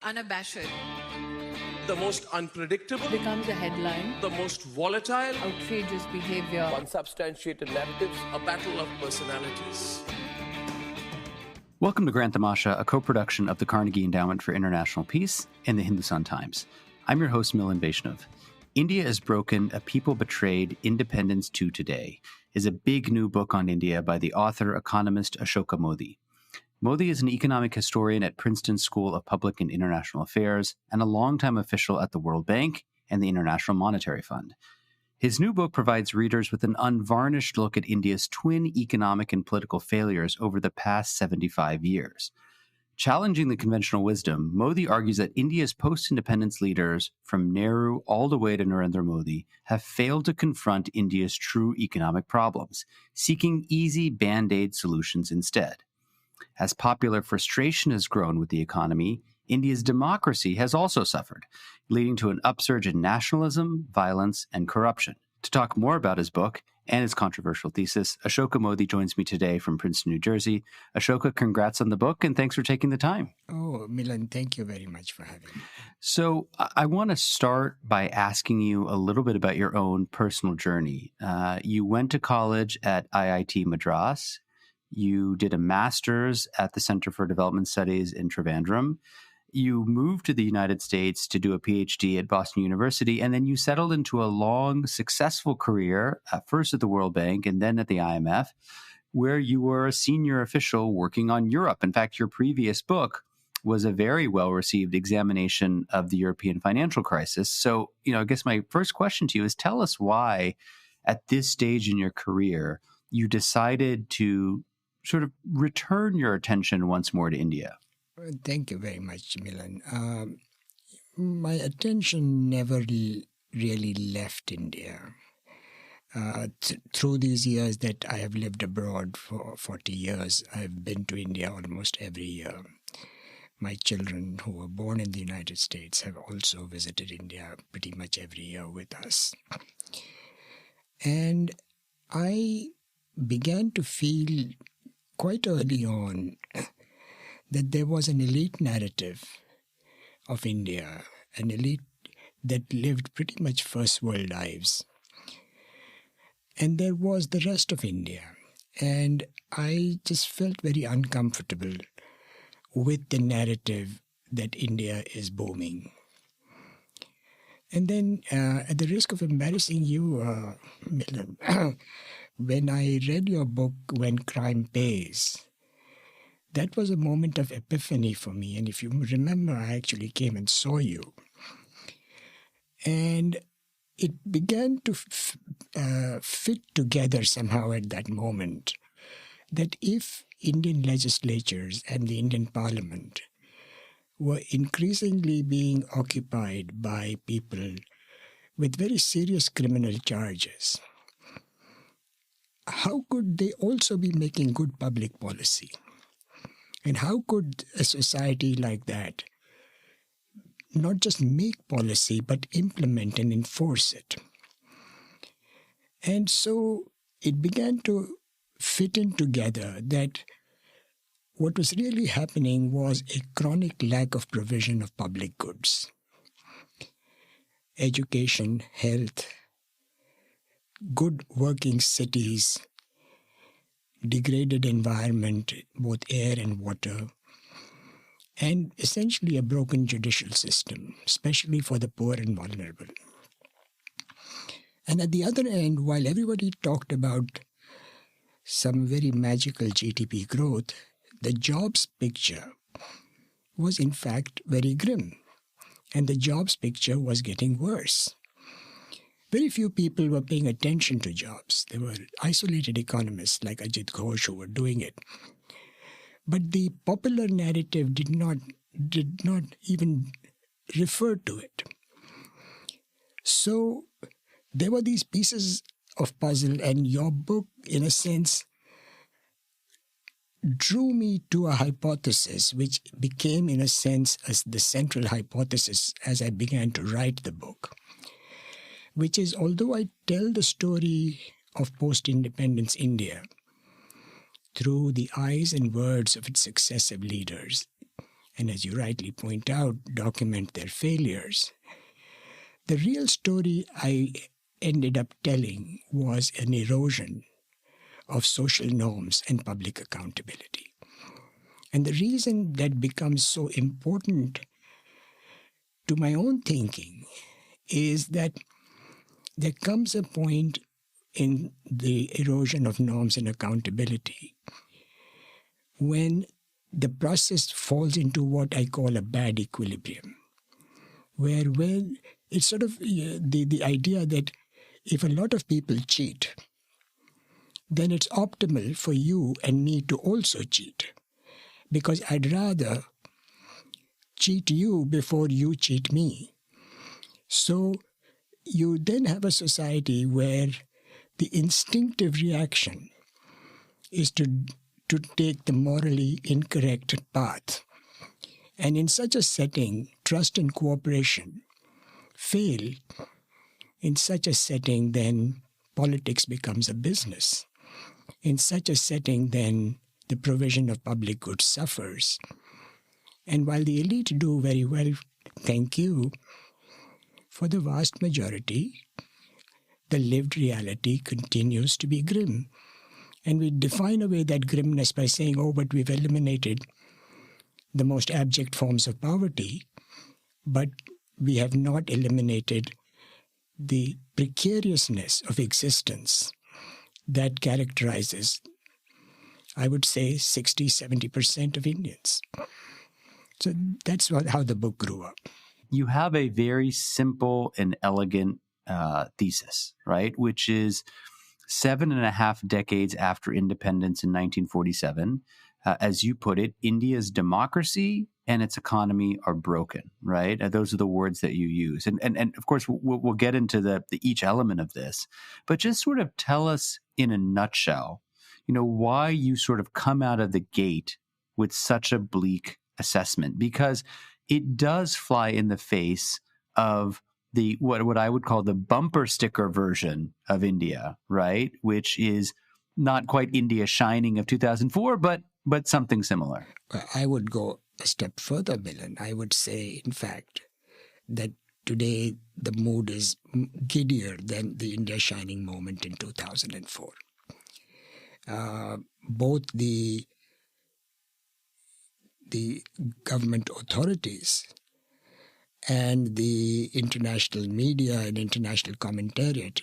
unabashed, the most unpredictable, becomes a headline, the most volatile, outrageous behavior, unsubstantiated narratives, a battle of personalities. Welcome to Grand Tamasha, a co-production of the Carnegie Endowment for International Peace and the Hindustan Times. I'm your host, Milan. India is Broken, A People Betrayed, Independence to Today is a big new book on India by the author, economist Ashoka Mody. Mody is an economic historian at Princeton School of Public and International Affairs and a longtime official at the World Bank and the International Monetary Fund. His new book provides readers with an unvarnished look at India's twin economic and political failures over the past 75 years. Challenging the conventional wisdom, Mody argues that India's post-independence leaders, from Nehru all the way to Narendra Modi, have failed to confront India's true economic problems, seeking easy band-aid solutions instead. As popular frustration has grown with the economy, India's democracy has also suffered, leading to an upsurge in nationalism, violence, and corruption. To talk more about his book and his controversial thesis, Ashoka Mody joins me today from Princeton, New Jersey. Ashoka, congrats on the book, and thanks for taking the time. Oh, Milan, thank you very much for having me. So I want to start by asking you a little bit about your own personal journey. You went to college at IIT Madras. You did a master's at the Center for Development Studies in Trivandrum. You moved to the United States to do a PhD at Boston University, and then you settled into a long, successful career, first at the World Bank and then at the IMF, where you were a senior official working on Europe. In fact, your previous book was a very well-received examination of the European financial crisis. So, I guess my first question to you is, tell us why, at this stage in your career, you decided to sort of return your attention once more to India. Thank you very much, Milan. My attention never really left India. Through these years that I have lived abroad for 40 years, I've been to India almost every year. My children who were born in the United States have also visited India pretty much every year with us. And I began to feel quite early on that there was an elite narrative of India, an elite that lived pretty much first world lives. And there was the rest of India. And I just felt very uncomfortable with the narrative that India is booming. And then, at the risk of embarrassing you, Milan, when I read your book, When Crime Pays, that was a moment of epiphany for me. And if you remember, I actually came and saw you. And it began to fit together somehow at that moment that if Indian legislatures and the Indian Parliament were increasingly being occupied by people with very serious criminal charges, how could they also be making good public policy? And how could a society like that not just make policy, but implement and enforce it? And so it began to fit in together that what was really happening was a chronic lack of provision of public goods. Education, health, good working cities, degraded environment, both air and water, and essentially a broken judicial system, especially for the poor and vulnerable. And at the other end, while everybody talked about some very magical GDP growth, the jobs picture was in fact very grim. And the jobs picture was getting worse. Very few people were paying attention to jobs. There were isolated economists like Ajit Ghosh who were doing it. But the popular narrative did not even refer to it. So there were these pieces of puzzle, and your book, in a sense, drew me to a hypothesis which became, in a sense, as the central hypothesis as I began to write the book, which is, although I tell the story of post-independence India through the eyes and words of its successive leaders, and as you rightly point out, document their failures. The real story I ended up telling was an erosion of social norms and public accountability. And the reason that becomes so important to my own thinking is that there comes a point in the erosion of norms and accountability when the process falls into what I call a bad equilibrium, where it's sort of the idea that if a lot of people cheat, then it's optimal for you and me to also cheat, because I'd rather cheat you before you cheat me. So you then have a society where the instinctive reaction is to take the morally incorrect path. And in such a setting, trust and cooperation fail. In such a setting, then politics becomes a business. In such a setting, then the provision of public goods suffers. And while the elite do very well, thank you, for the vast majority, the lived reality continues to be grim. And we define away that grimness by saying, oh, but we've eliminated the most abject forms of poverty, but we have not eliminated the precariousness of existence that characterizes, I would say, 60-70% of Indians. So that's how the book grew up. You have a very simple and elegant thesis, right? Which is 7.5 decades after independence in 1947, as you put it, India's democracy and its economy are broken, right? Those are the words that you use. And of course, we'll get into the each element of this, but just sort of tell us in a nutshell, why you sort of come out of the gate with such a bleak assessment, because it does fly in the face of the what I would call the bumper sticker version of India, right? Which is not quite India Shining of 2004, but something similar. I would go a step further, Milan. I would say, in fact, that today the mood is giddier than the India Shining moment in 2004. Both the government authorities and the international media and international commentariat,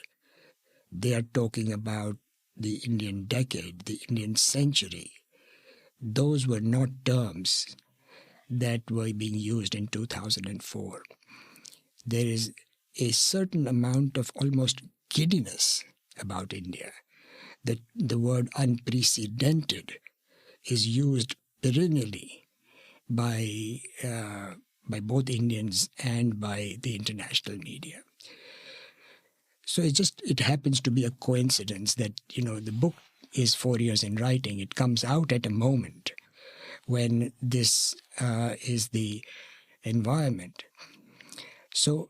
they are talking about the Indian decade, the Indian century. Those were not terms that were being used in 2004. There is a certain amount of almost giddiness about India. The word unprecedented is used perennially by both Indians and by the international media. So it happens to be a coincidence that, the book is 4 years in writing. It comes out at a moment when this is the environment. So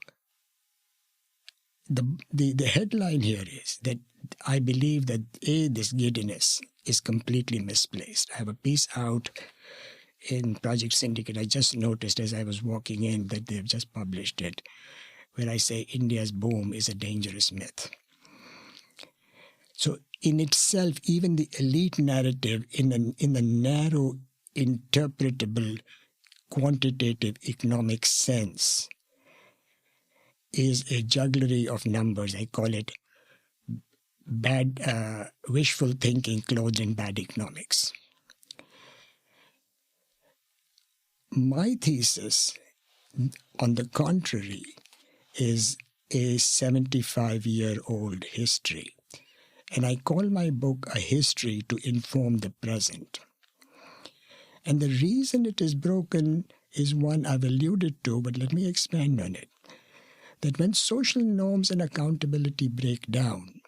the headline here is that I believe that this giddiness is completely misplaced. I have a piece out in Project Syndicate. I just noticed as I was walking in that they've just published it, where I say India's boom is a dangerous myth. So in itself, even the elite narrative in the narrow, interpretable, quantitative economic sense is a jugglery of numbers. I call it bad wishful thinking clothed in bad economics. My thesis, on the contrary, is a 75-year-old history. And I call my book a history to inform the present. And the reason it is broken is one I've alluded to, but let me expand on it. That when social norms and accountability break down,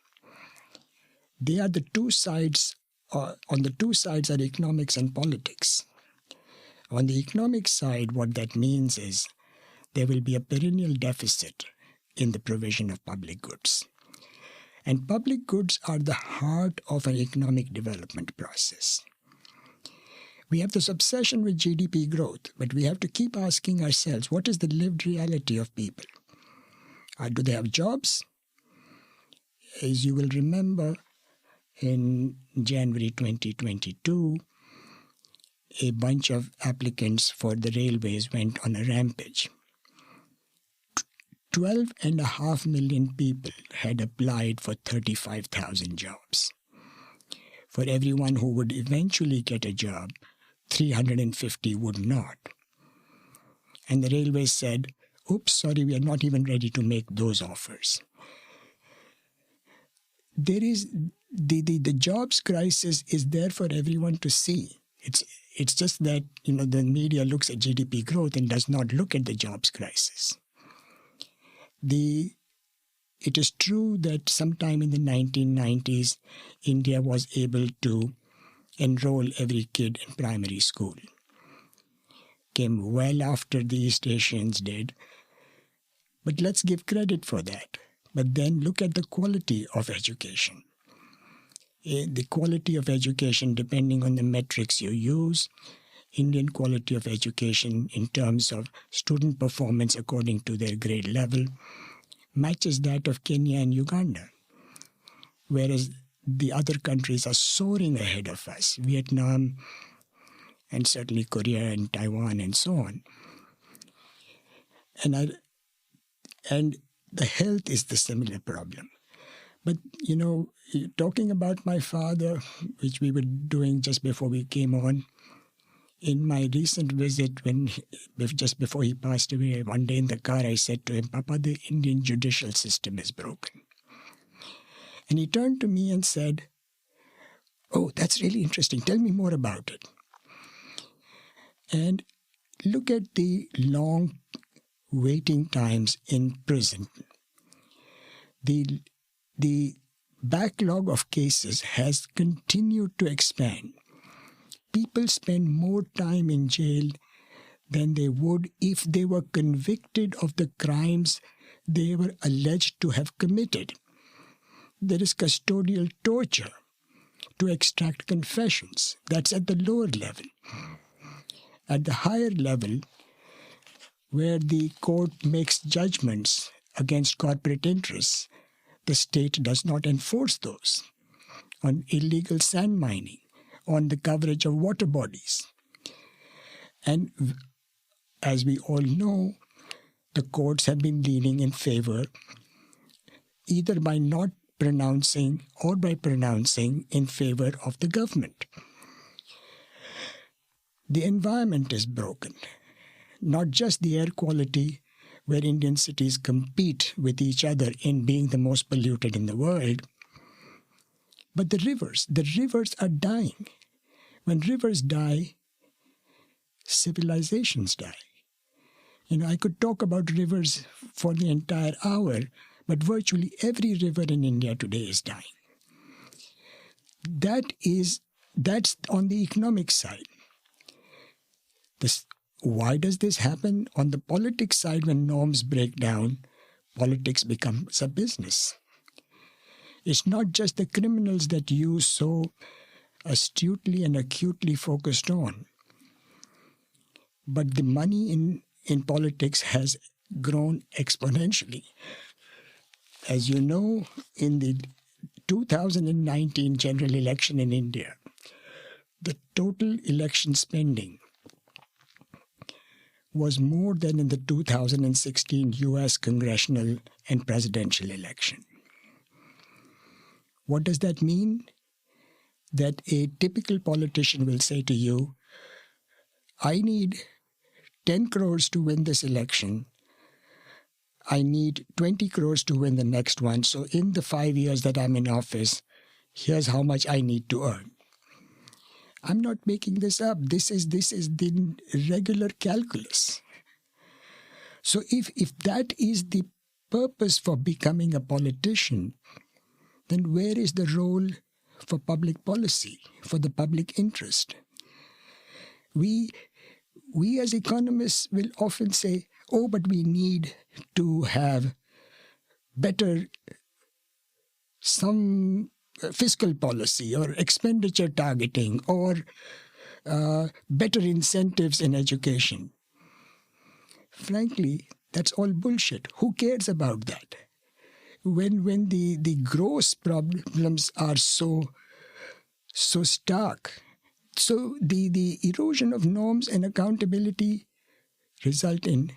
they are the two sides, on the two sides are economics and politics. On the economic side, what that means is there will be a perennial deficit in the provision of public goods. And public goods are the heart of an economic development process. We have this obsession with GDP growth, but we have to keep asking ourselves, what is the lived reality of people? Do they have jobs? As you will remember, in January 2022, a bunch of applicants for the railways went on a rampage. 12.5 million people had applied for 35,000 jobs. For everyone who would eventually get a job, 350 would not. And the railways said, oops, sorry, we are not even ready to make those offers. There is the jobs crisis is there for everyone to see. It's just that the media looks at GDP growth and does not look at the jobs crisis. It is true that sometime in the 1990s, India was able to enroll every kid in primary school. Came well after the East Asians did. But let's give credit for that. But then look at the quality of education. The quality of education, depending on the metrics you use, Indian quality of education in terms of student performance according to their grade level, matches that of Kenya and Uganda. Whereas the other countries are soaring ahead of us, Vietnam and certainly Korea and Taiwan and so on. And the health is the similar problem. But, talking about my father, which we were doing just before we came on, in my recent visit, just before he passed away, one day in the car, I said to him, Papa, the Indian judicial system is broken. And he turned to me and said, oh, that's really interesting. Tell me more about it. And look at the long waiting times in prison. The backlog of cases has continued to expand. People spend more time in jail than they would if they were convicted of the crimes they were alleged to have committed. There is custodial torture to extract confessions. That's at the lower level. At the higher level, where the court makes judgments against corporate interests, the state does not enforce those on illegal sand mining, on the coverage of water bodies. And as we all know, the courts have been leaning in favor either by not pronouncing or by pronouncing in favor of the government. The environment is broken. Not just the air quality, where Indian cities compete with each other in being the most polluted in the world, but the rivers. The rivers are dying. When rivers die, civilizations die. I could talk about rivers for the entire hour, but virtually every river in India today is dying. That's on the economic side. Why does this happen? On the politics side, when norms break down, politics becomes a business. It's not just the criminals that you so astutely and acutely focused on, but the money in politics has grown exponentially. As you know, in the 2019 general election in India, the total election spending was more than in the 2016 U.S. congressional and presidential election. What does that mean? That a typical politician will say to you, I need 10 crores to win this election. I need 20 crores to win the next one. So in the 5 years that I'm in office, here's how much I need to earn. I'm not making this up. This is the regular calculus. So if that is the purpose for becoming a politician, then where is the role for public policy, for the public interest? We as economists will often say, oh, but we need to have better some fiscal policy or expenditure targeting or better incentives in education. Frankly, that's all bullshit. Who cares about that? When the gross problems are so stark, so the erosion of norms and accountability result in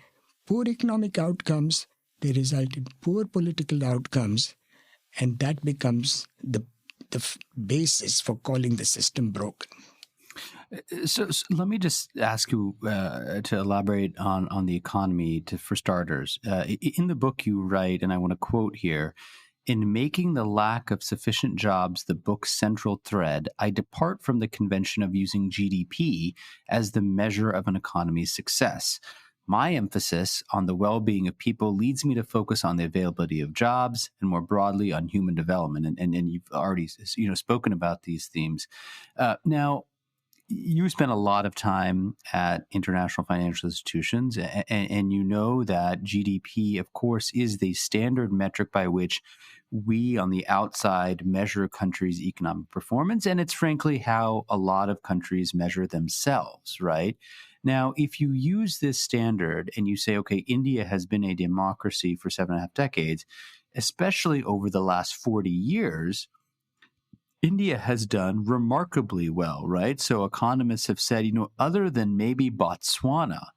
poor economic outcomes, they result in poor political outcomes, and that becomes the basis for calling the system broken. So let me just ask you to elaborate on the economy for starters. In the book you write, and I want to quote here, "In making the lack of sufficient jobs the book's central thread, I depart from the convention of using GDP as the measure of an economy's success. My emphasis on the well-being of people leads me to focus on the availability of jobs and more broadly on human development." And you've already spoken about these themes. Now, you spent a lot of time at international financial institutions, and you know that GDP, of course, is the standard metric by which we on the outside measure a country's economic performance, and it's frankly how a lot of countries measure themselves, right? Now, if you use this standard and you say, okay, India has been a democracy for 7.5 decades, especially over the last 40 years, India has done remarkably well, right? So economists have said, other than maybe Botswana,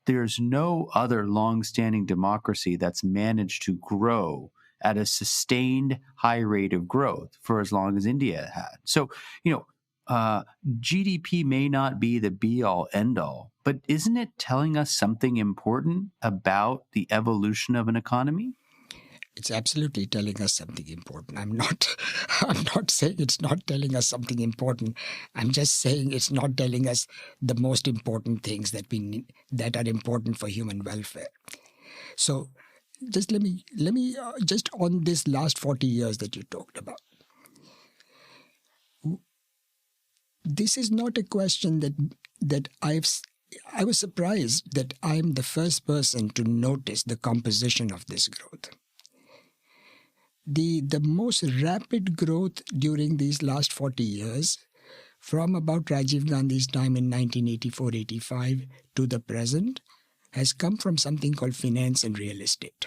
there's no other long-standing democracy that's managed to grow at a sustained high rate of growth for as long as India had. So, GDP may not be the be-all, end-all, but isn't it telling us something important about the evolution of an economy? It's absolutely telling us something important. I'm not saying it's not telling us something important. I'm just saying it's not telling us the most important things that we need, that are important for human welfare. So just let me just on this last 40 years that you talked about. This is not a question that I was surprised that I'm the first person to notice the composition of this growth. The most rapid growth during these last 40 years, from about Rajiv Gandhi's time in 1984-85 to the present, has come from something called finance and real estate.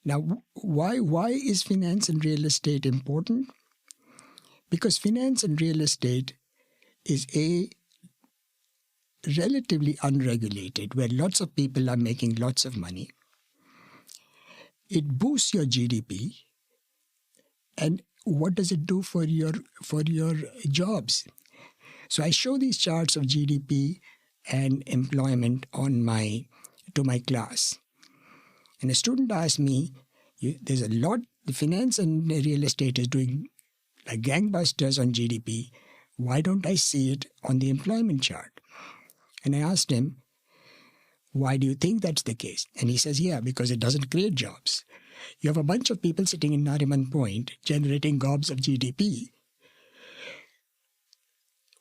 Now, why is finance and real estate important? Because finance and real estate is relatively unregulated, where lots of people are making lots of money. It boosts your GDP, and what does it do for your jobs? So I show these charts of GDP and employment to my class, and a student asked me, "There's a lot. The finance and real estate is doing like gangbusters on GDP. Why don't I see it on the employment chart?" And I asked him, "Why do you think that's the case?" And he says, "Yeah, because it doesn't create jobs. You have a bunch of people sitting in Nariman Point generating gobs of GDP.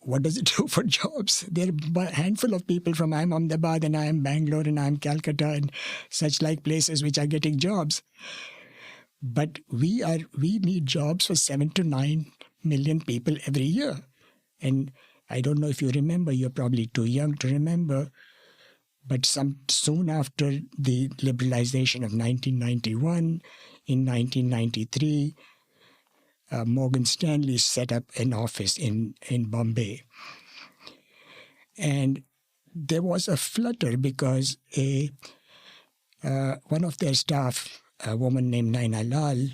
What does it do for jobs? There are a handful of people from I am Ahmedabad and I am Bangalore and I am Calcutta and such like places which are getting jobs. But we need jobs for 7 to 9 million people every year." And I don't know if you remember, you're probably too young to remember, but soon after the liberalization of 1991, in 1993, Morgan Stanley set up an office in Bombay. And there was a flutter because one of their staff, a woman named Naina Lal,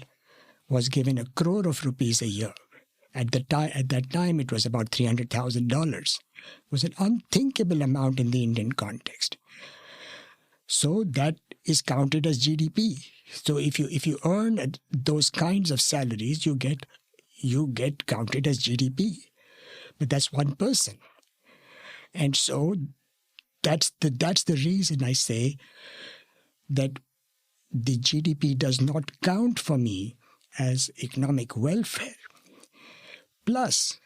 was given 1 crore of rupees a year. At that time, it was about $300,000. It was an unthinkable amount in the Indian context. So that is counted as GDP. So if you earn those kinds of salaries, you get counted as GDP. But that's one person, and so that's the reason I say that the GDP does not count for me as economic welfare. Plus,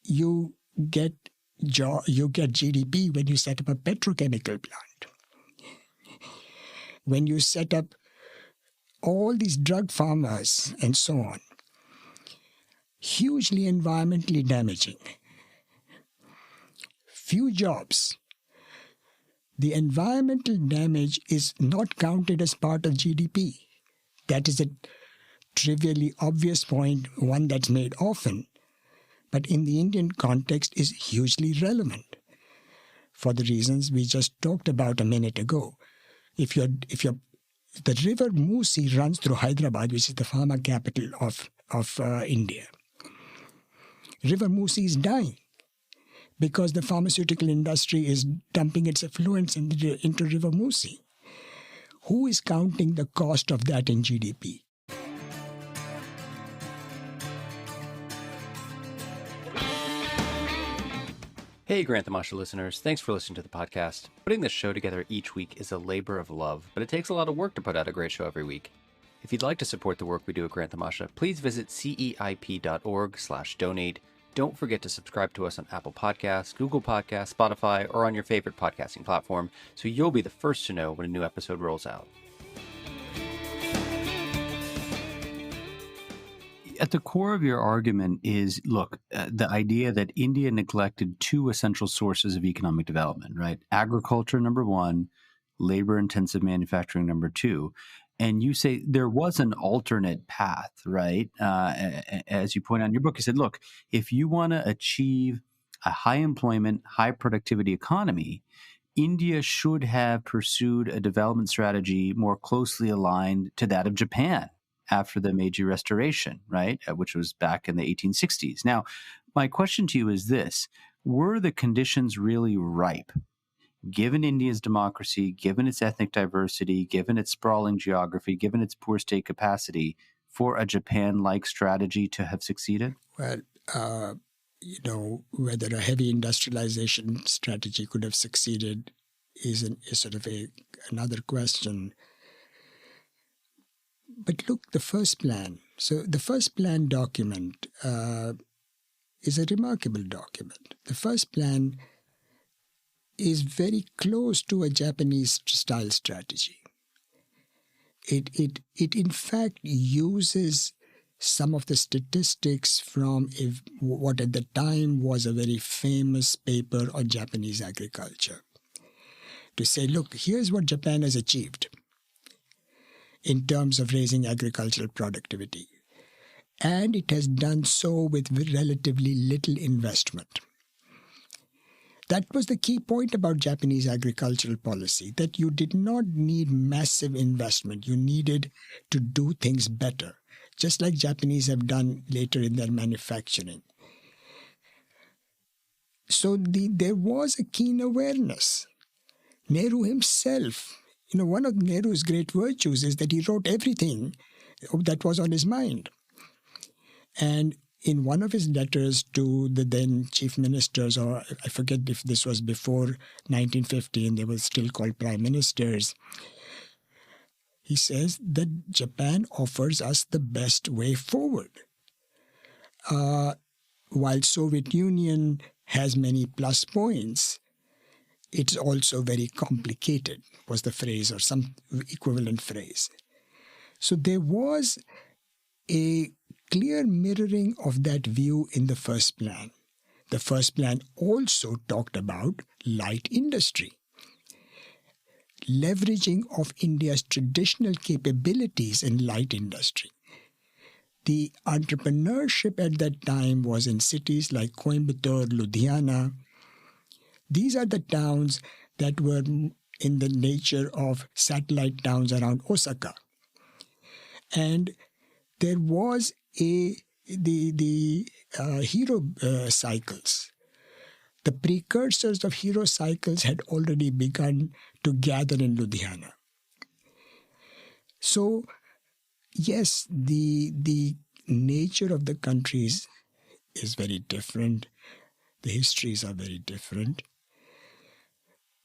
you get GDP when you set up a petrochemical plant, when you set up all these drug farmers and so on. hugely environmentally damaging. Few jobs. The environmental damage is not counted as part of GDP. That is a trivially obvious point, one that's made often, but in the Indian context is hugely relevant for the reasons we just talked about a minute ago. The river Musi runs through Hyderabad, which is the pharma capital of India. River Musi is dying because the pharmaceutical industry is dumping its effluents into River Musi. Who is counting the cost of that in GDP? Hey, Grant Tamasha listeners. Thanks for listening to the podcast. Putting this show together each week is a labor of love, but it takes a lot of work to put out a great show every week. If you'd like to support the work we do at Grant Tamasha, please visit ceip.org/donate. Don't forget to subscribe to us on Apple Podcasts, Google Podcasts, Spotify, or on your favorite podcasting platform, so you'll be the first to know when a new episode rolls out. At the core of your argument is, look, the idea that India neglected two essential sources of economic development, right? Agriculture, number one, labor-intensive manufacturing, number two. And you say there was an alternate path, right? As you point out in your book, you said, look, if you want to achieve a high employment, high productivity economy, India should have pursued a development strategy more closely aligned to that of Japan after the Meiji Restoration, right? Which was back in the 1860s. Now, my question to you is this: were the conditions really ripe, given India's democracy, given its ethnic diversity, given its sprawling geography, given its poor state capacity, for a Japan-like strategy to have succeeded? Well, whether a heavy industrialization strategy could have succeeded is sort of another question. But look, the first plan. So the first plan document is a remarkable document. The first plan is very close to a Japanese-style strategy. It in fact uses some of the statistics from what at the time was a very famous paper on Japanese agriculture to say, look, here's what Japan has achieved in terms of raising agricultural productivity. And it has done so with relatively little investment. That was the key point about Japanese agricultural policy, that you did not need massive investment. You needed to do things better, just like Japanese have done later in their manufacturing. So there was a keen awareness. Nehru himself, one of Nehru's great virtues is that he wrote everything that was on his mind. And in one of his letters to the then chief ministers, or I forget if this was before 1950 and they were still called prime ministers, he says that Japan offers us the best way forward. While Soviet Union has many plus points, it's also very complicated, was the phrase, or some equivalent phrase. So there was a clear mirroring of that view in the first plan. The first plan also talked about light industry, leveraging of India's traditional capabilities in light industry. The entrepreneurship at that time was in cities like Coimbatore, Ludhiana. These are the towns that were in the nature of satellite towns around Osaka. And there was the hero cycles. The precursors of hero cycles had already begun to gather in Ludhiana. So, yes, the nature of the countries is very different. The histories are very different.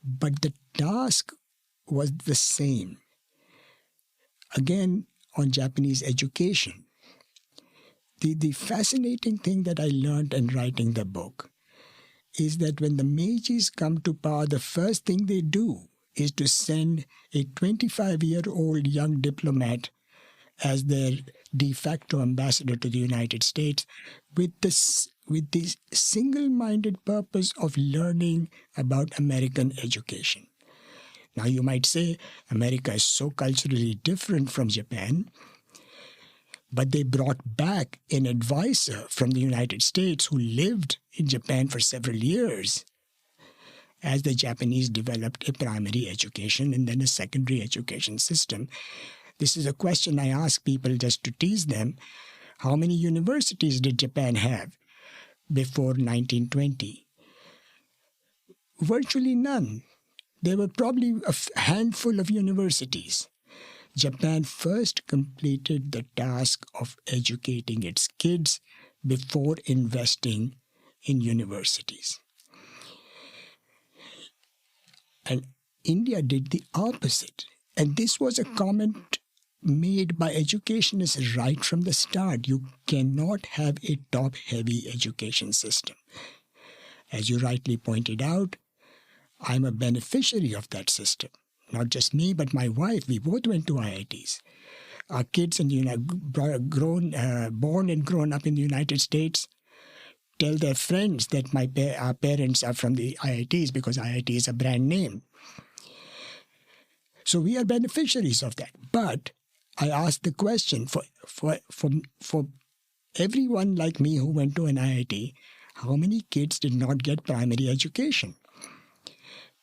But the task was the same. Again, on Japanese education. The fascinating thing that I learned in writing the book is that when the Meijis come to power, the first thing they do is to send a 25-year-old young diplomat as their de facto ambassador to the United States with the single-minded purpose of learning about American education. Now, you might say America is so culturally different from Japan, but they brought back an advisor from the United States who lived in Japan for several years as the Japanese developed a primary education and then a secondary education system. This is a question I ask people just to tease them. How many universities did Japan have before 1920? Virtually none. There were probably a handful of universities. Japan first completed the task of educating its kids before investing in universities. And India did the opposite. And this was a comment made by educationists right from the start. You cannot have a top-heavy education system. As you rightly pointed out, I'm a beneficiary of that system. Not just me, but my wife. We both went to IITs. Our kids, born and grown up in the United States, tell their friends that our parents are from the IITs because IIT is a brand name. So we are beneficiaries of that. But I ask the question, for everyone like me who went to an IIT, how many kids did not get primary education?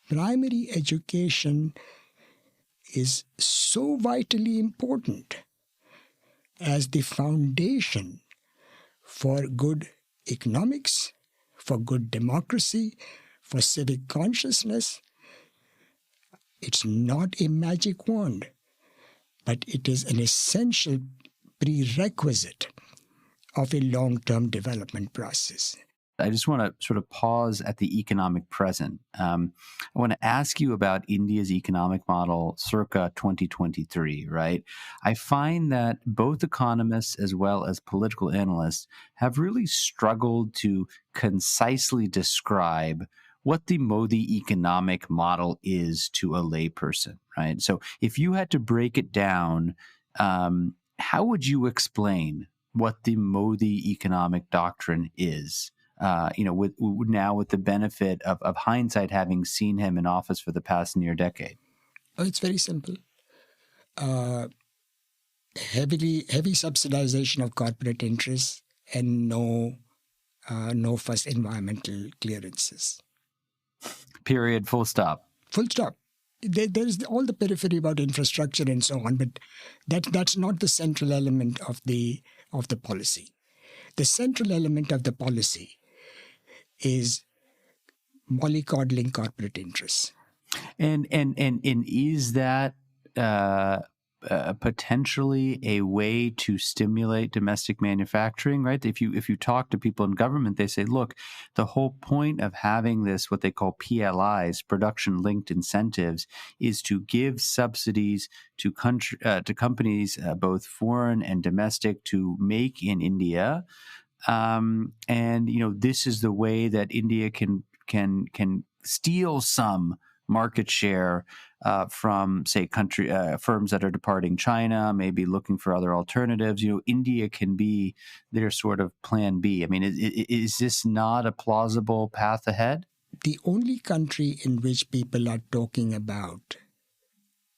Primary education is so vitally important as the foundation for good economics, for good democracy, for civic consciousness. It's not a magic wand, but it is an essential prerequisite of a long-term development process. I just want to sort of pause at the economic present. I want to ask you about India's economic model circa 2023, right? I find that both economists as well as political analysts have really struggled to concisely describe what the Modi economic model is to a layperson, right? So if you had to break it down, how would you explain what the Modi economic doctrine is? With the benefit of hindsight, having seen him in office for the past near decade? Oh, it's very simple. Heavy subsidization of corporate interests and no first environmental clearances. Period. Full stop. Full stop. There's all the periphery about infrastructure and so on, but that's not the central element of the policy. The central element of the policy is mollycoddling corporate interests. And is that potentially a way to stimulate domestic manufacturing, right? If you talk to people in government, they say, look, the whole point of having this, what they call PLIs, production-linked incentives, is to give subsidies to companies, both foreign and domestic, to make in India. This is the way that India can steal some market share from, say, firms that are departing China, maybe looking for other alternatives. India can be their sort of plan B. I mean, is this not a plausible path ahead? The only country in which people are talking about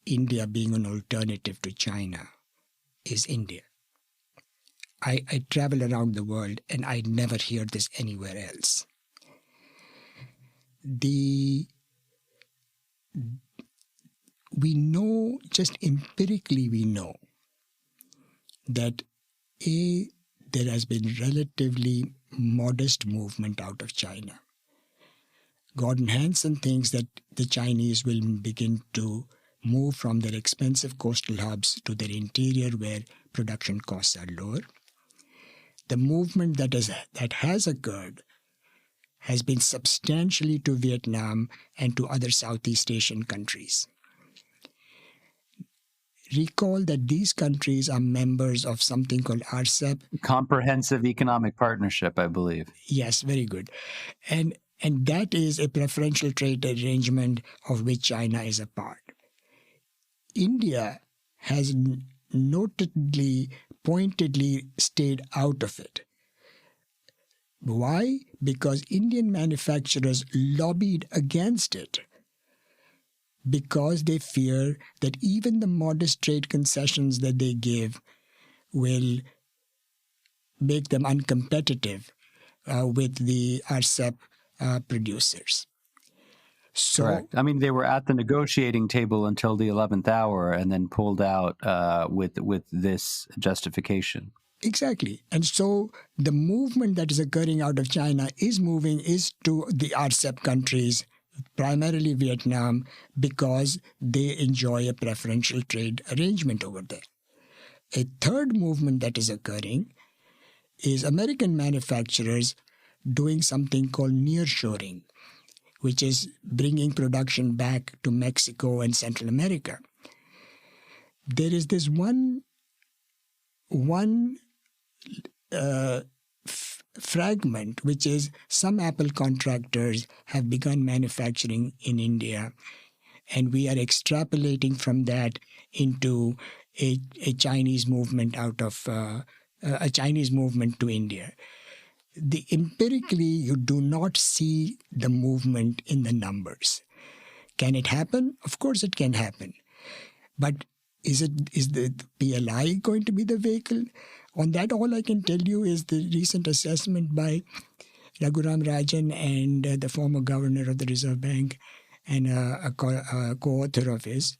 India being an alternative to China is India. I travel around the world and I never hear this anywhere else. We know, just empirically we know, that there has been relatively modest movement out of China. Gordon Hanson thinks that the Chinese will begin to move from their expensive coastal hubs to their interior where production costs are lower. The movement that has occurred has been substantially to Vietnam and to other Southeast Asian countries. Recall that these countries are members of something called RCEP. Comprehensive Economic Partnership, I believe. Yes, very good. And that is a preferential trade arrangement of which China is a part. India has pointedly stayed out of it. Why? Because Indian manufacturers lobbied against it, because they fear that even the modest trade concessions that they give will make them uncompetitive with the RCEP producers. So, correct. I mean, they were at the negotiating table until the 11th hour and then pulled out with this justification. Exactly. And so the movement that is occurring out of China is to the RCEP countries, primarily Vietnam, because they enjoy a preferential trade arrangement over there. A third movement that is occurring is American manufacturers doing something called nearshoring, which is bringing production back to Mexico and Central America. There is this one fragment, which is some Apple contractors have begun manufacturing in India, and we are extrapolating from that into a Chinese movement a Chinese movement to India. Empirically, you do not see the movement in the numbers. Can it happen? Of course it can happen. But is the PLI going to be the vehicle? On that, all I can tell you is the recent assessment by Raghuram Rajan and the former governor of the Reserve Bank and a co-author of his.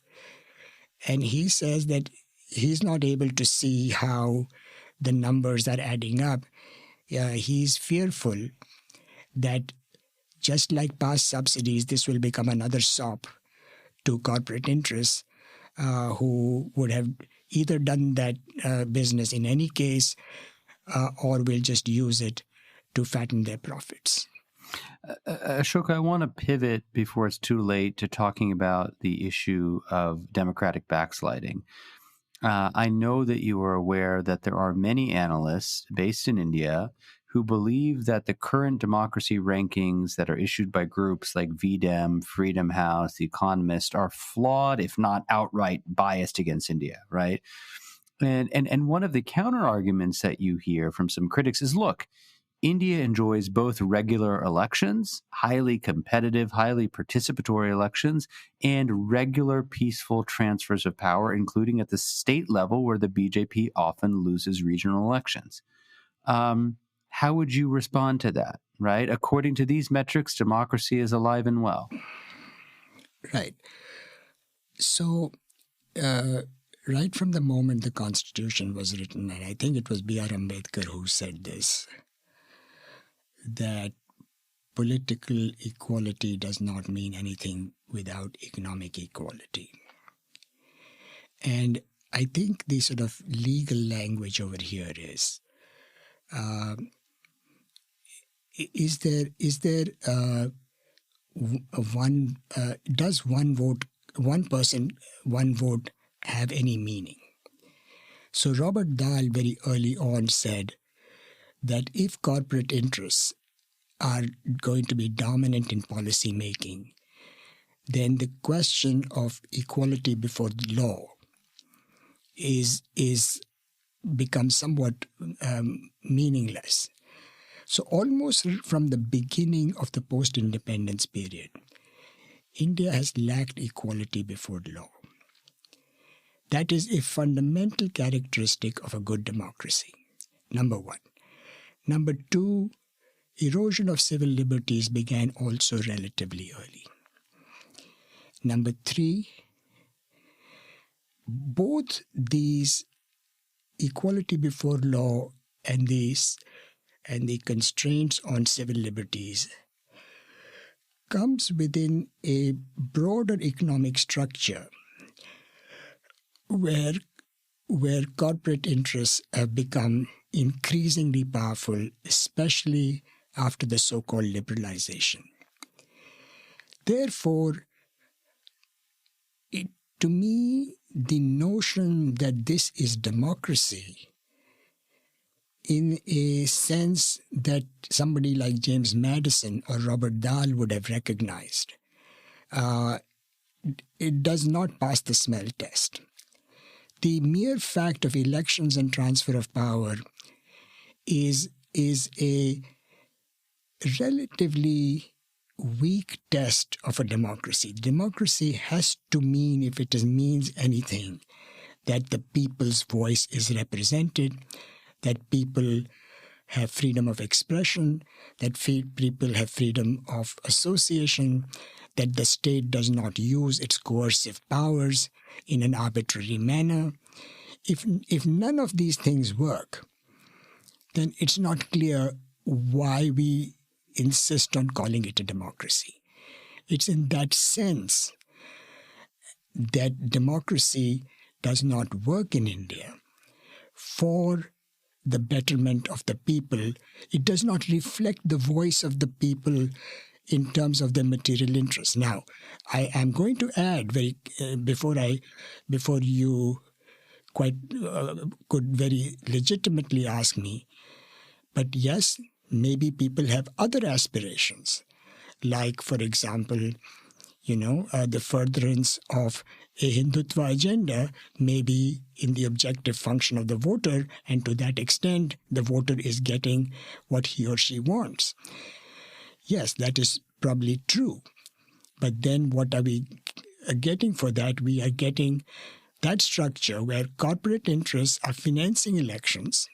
And he says that he's not able to see how the numbers are adding up. He's fearful that just like past subsidies, this will become another sop to corporate interests who would have either done that business in any case or will just use it to fatten their profits. Ashoka, I want to pivot before it's too late to talking about the issue of democratic backsliding. I know that you are aware that there are many analysts based in India who believe that the current democracy rankings that are issued by groups like VDEM, Freedom House, The Economist are flawed, if not outright biased against India, right? And one of the counter arguments that you hear from some critics is, look, India enjoys both regular elections, highly competitive, highly participatory elections, and regular peaceful transfers of power, including at the state level where the BJP often loses regional elections. How would you respond to that, right? According to these metrics, democracy is alive and well. Right. So, right from the moment the Constitution was written, and I think it was B.R. Ambedkar who said this, that political equality does not mean anything without economic equality. And I think the sort of legal language over here is does one person, one vote have any meaning? So Robert Dahl very early on said that if corporate interests are going to be dominant in policy making, then the question of equality before the law becomes somewhat meaningless. So almost from the beginning of the post-independence period, India has lacked equality before the law. That is a fundamental characteristic of a good democracy, number one. Number two, erosion of civil liberties began also relatively early. Number three, both these equality before law and the constraints on civil liberties comes within a broader economic structure where corporate interests have become increasingly powerful, especially after the so-called liberalization. Therefore, to me, the notion that this is democracy in a sense that somebody like James Madison or Robert Dahl would have recognized, it does not pass the smell test. the mere fact of elections and transfer of power is a relatively weak test of a democracy. Democracy has to mean, if it means anything, that the people's voice is represented, that people have freedom of expression, that people have freedom of association, that the state does not use its coercive powers in an arbitrary manner. If none of these things work, then it's not clear why we insist on calling it a democracy. It's in that sense that democracy does not work in India for the betterment of the people. It does not reflect the voice of the people in terms of their material interests. Now, I am going to add before you could very legitimately ask me, but yes, maybe people have other aspirations, like, for example, the furtherance of a Hindutva agenda may be in the objective function of the voter, and to that extent, the voter is getting what he or she wants. Yes, that is probably true. But then what are we getting for that? We are getting that structure where corporate interests are financing elections.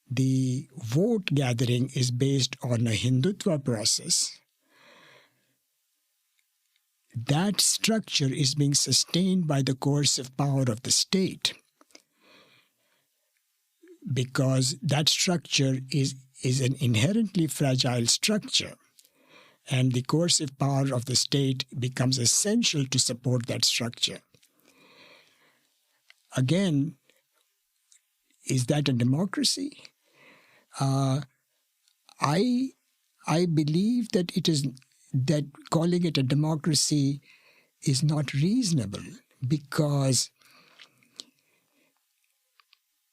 The vote gathering is based on a Hindutva process. That structure is being sustained by the coercive power of the state, because that structure is an inherently fragile structure, and the coercive power of the state becomes essential to support that structure. Again, is that a democracy? I believe that that calling it a democracy is not reasonable, because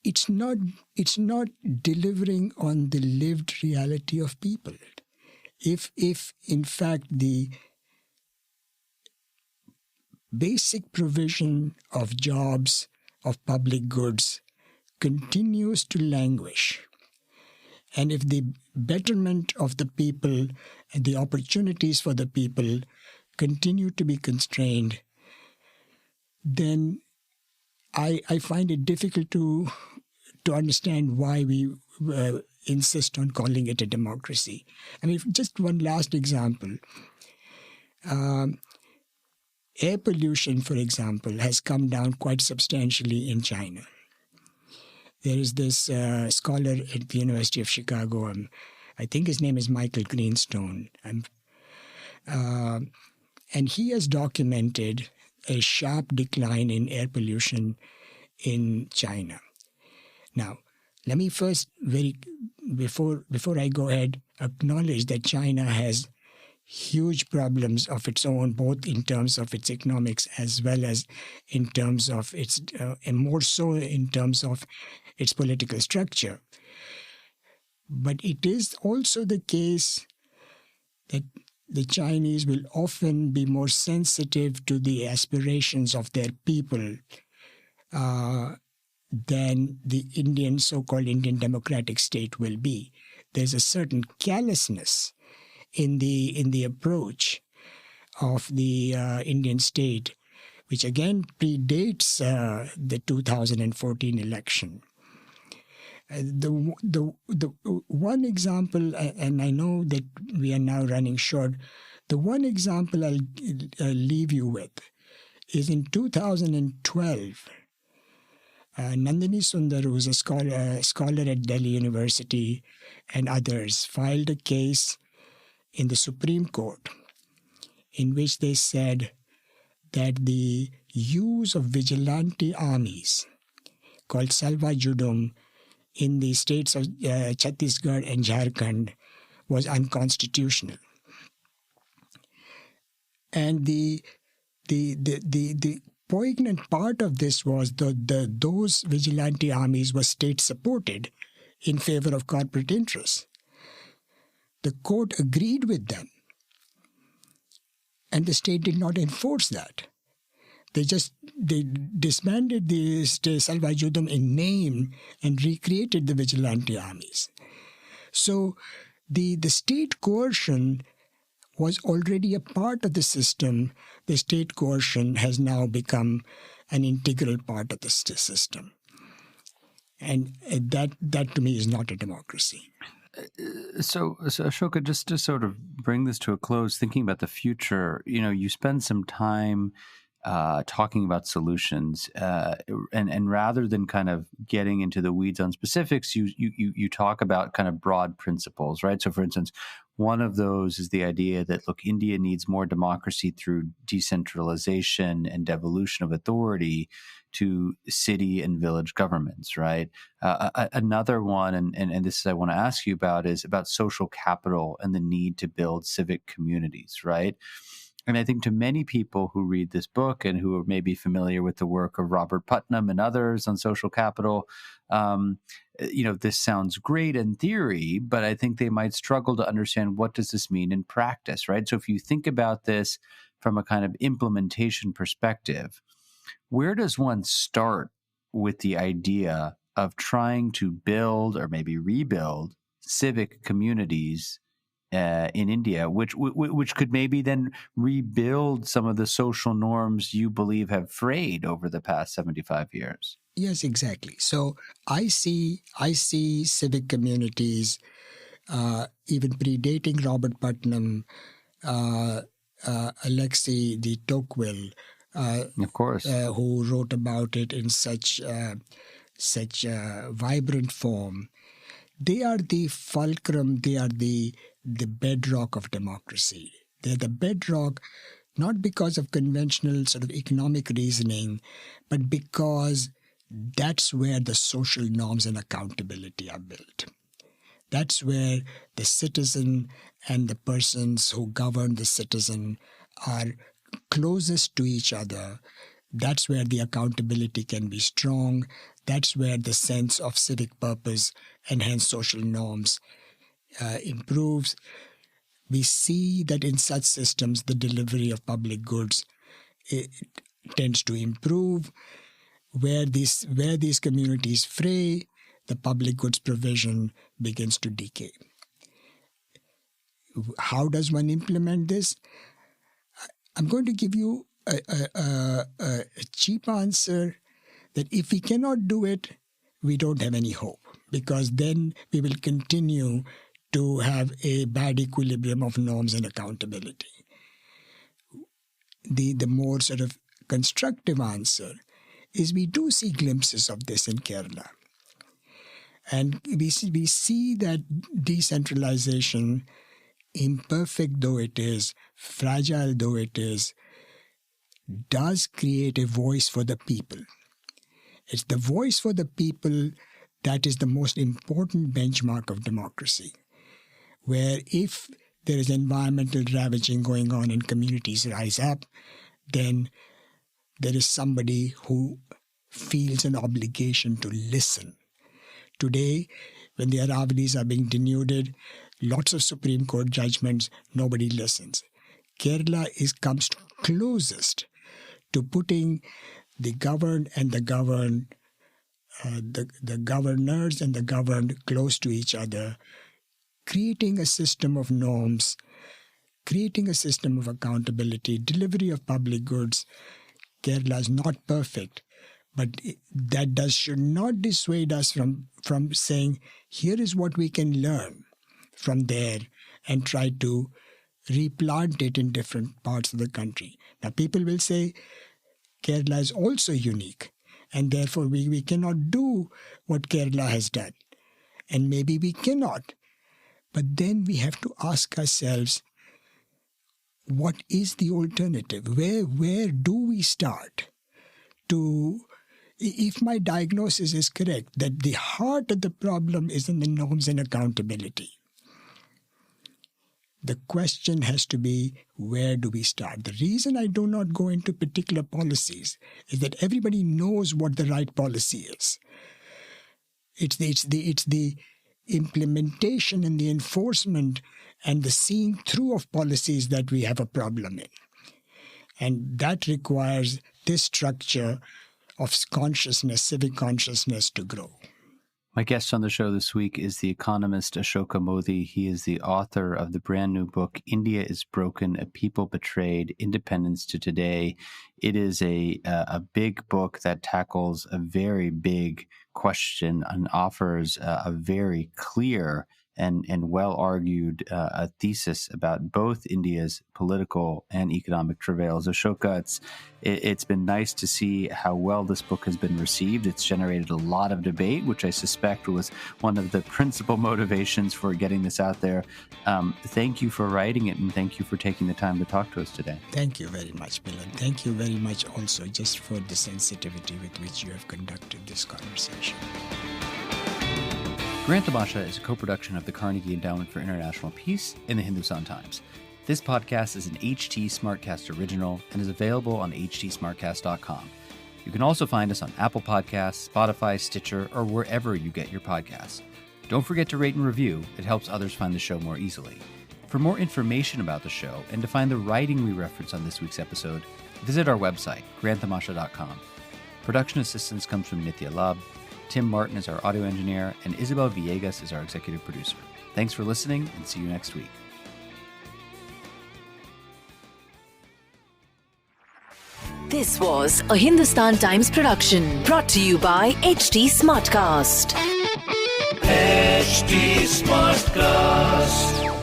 it's not delivering on the lived reality of people. If in fact the basic provision of jobs, of public goods, continues to languish, and if the betterment of the people and the opportunities for the people continue to be constrained, then I find it difficult to understand why we insist on calling it a democracy. I mean, just one last example. Air pollution, for example, has come down quite substantially in China. There is this scholar at the University of Chicago, I think his name is Michael Greenstone, and he has documented a sharp decline in air pollution in China. Now, let me first, before I go ahead, acknowledge that China has huge problems of its own, both in terms of its economics as well as in terms of its, and more so in terms of its political structure. But it is also the case that the Chinese will often be more sensitive to the aspirations of their people than the so-called Indian democratic state will be. There's a certain callousness in the approach of the Indian state, which again predates the 2014 election. The one example, and I know that we are now running short, the one example I'll leave you with is in 2012, Nandini Sundar, who's a scholar at Delhi University, and others filed a case in the Supreme Court in which they said that the use of vigilante armies called Salva Judum in the states of Chhattisgarh and Jharkhand was unconstitutional. And the poignant part of this was those vigilante armies were state-supported in favor of corporate interests. The court agreed with them, and the state did not enforce that. They disbanded the Salvajudum in name and recreated the vigilante armies. So the state coercion was already a part of the system. The state coercion has now become an integral part of the system. And that to me is not a democracy. So Ashoka, just to sort of bring this to a close, thinking about the future, you spend some time talking about solutions, and rather than kind of getting into the weeds on specifics, you talk about kind of broad principles, right? So, for instance, one of those is the idea that, look, India needs more democracy through decentralization and devolution of authority to city and village governments, right? Another one, and this is I want to ask you about, is about social capital and the need to build civic communities, right? And I think to many people who read this book and who are maybe familiar with the work of Robert Putnam and others on social capital, this sounds great in theory, but I think they might struggle to understand, what does this mean in practice, right? So if you think about this from a kind of implementation perspective, where does one start with the idea of trying to build or maybe rebuild civic communities in India, which could maybe then rebuild some of the social norms you believe have frayed over the past 75 years? Yes, exactly. So I see civic communities, even predating Robert Putnam, Alexei de Tocqueville, of course, who wrote about it in such vibrant form. They are the fulcrum. They are the bedrock of democracy. They're the bedrock, not because of conventional sort of economic reasoning, but because that's where the social norms and accountability are built. That's where the citizen and the persons who govern the citizen are closest to each other. That's where the accountability can be strong. That's where the sense of civic purpose and hence social norms improves. We see that in such systems, the delivery of public goods tends to improve. Where these communities fray, the public goods provision begins to decay. How does one implement this? I'm going to give you a cheap answer that if we cannot do it, we don't have any hope, because then we will continue to have a bad equilibrium of norms and accountability. The more sort of constructive answer is we do see glimpses of this in Kerala. And we see that decentralization, imperfect though it is, fragile though it is, does create a voice for the people. It's the voice for the people that is the most important benchmark of democracy, where if there is environmental ravaging going on and communities rise up, then there is somebody who feels an obligation to listen. Today, when the Aravallis are being denuded, lots of Supreme Court judgments, nobody listens. Kerala comes closest to putting the governed and the governed, the governors and the governed close to each other, creating a system of norms, creating a system of accountability, delivery of public goods. Kerala is not perfect, but that should not dissuade us from saying, here is what we can learn from there and try to replant it in different parts of the country. Now, people will say Kerala is also unique, and therefore we cannot do what Kerala has done. And maybe we cannot. But then we have to ask ourselves, what is the alternative? Where do we start? If my diagnosis is correct, that the heart of the problem is in the norms and accountability, the question has to be, where do we start? The reason I do not go into particular policies is that everybody knows what the right policy is. It's the implementation and the enforcement and the seeing through of policies that we have a problem in. And that requires this structure of consciousness, civic consciousness, to grow. My guest on the show this week is the economist Ashoka Mody. He is the author of the brand new book, India is Broken, A People Betrayed, Independence to Today. It is a big book that tackles a very big question and offers a very clear and well-argued a thesis about both India's political and economic travails. Ashoka, it's been nice to see how well this book has been received. It's generated a lot of debate, which I suspect was one of the principal motivations for getting this out there. Thank you for writing it, and thank you for taking the time to talk to us today. Thank you very much, Milan. Thank you very much also just for the sensitivity with which you have conducted this conversation. Grant Tamasha is a co-production of the Carnegie Endowment for International Peace and the Hindustan Times. This podcast is an HT Smartcast original and is available on htsmartcast.com. You can also find us on Apple Podcasts, Spotify, Stitcher, or wherever you get your podcasts. Don't forget to rate and review. It helps others find the show more easily. For more information about the show and to find the writing we reference on this week's episode, visit our website, granttamasha.com. Production assistance comes from Nitya Lab. Tim Martin is our audio engineer, and Isabel Villegas is our executive producer. Thanks for listening, and see you next week. This was a Hindustan Times production brought to you by HT Smartcast. HT Smartcast.